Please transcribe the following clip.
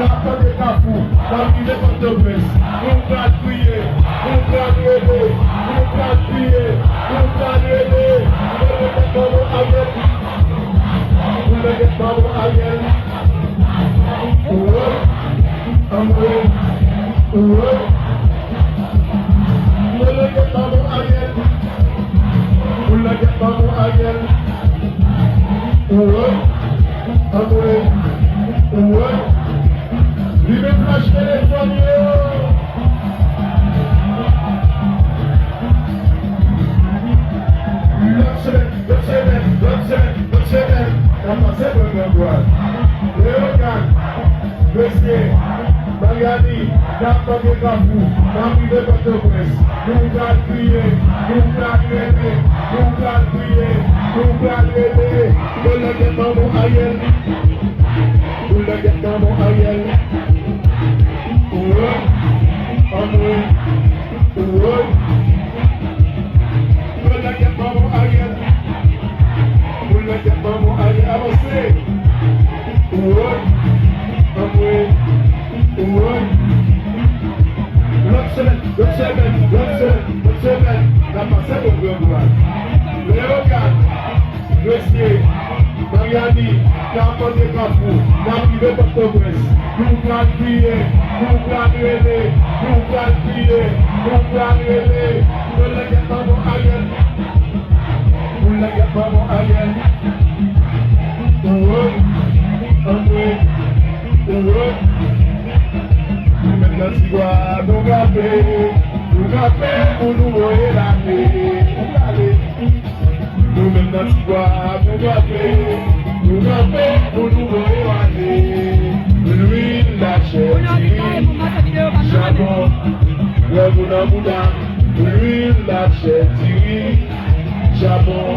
pas de cafou, la vie de votre presse. Nous allons prier, nous allons aider, nous allons prier, nous allons aider. Vous ne l'êtes pas bon Ariel. Mariani, n'importe quel cafou, parmi les votre presse, nous allons prier, nous allons aider, nous allons prier, nous allons aider. Vous le dites dans mon Ariel, vous le dites dans mon Ariel. Ouais, André, ouais. Vous le dites dans mon Ariel, vous le dites dans mon Ariel. Avancez, ouais, André. L'autre semaine, la passée au gouvernement. Léogan, Monsieur, Mariani, Campon de Cafou, n'arrivez pas de presse. Nous allons prier, nous allons aider, nous allons prier, nous allons aider. Vous ne l'avez pas mon Ariel. Vous ne l'avez pas mon Ariel. André, maintenant si quoi nous gâter pour nous voyer la paix. Nous maintenant si quoi nous gâter pour nous voyer la paix. L'huile, la chair, charbon, le boudin, l'huile, la chair, charbon.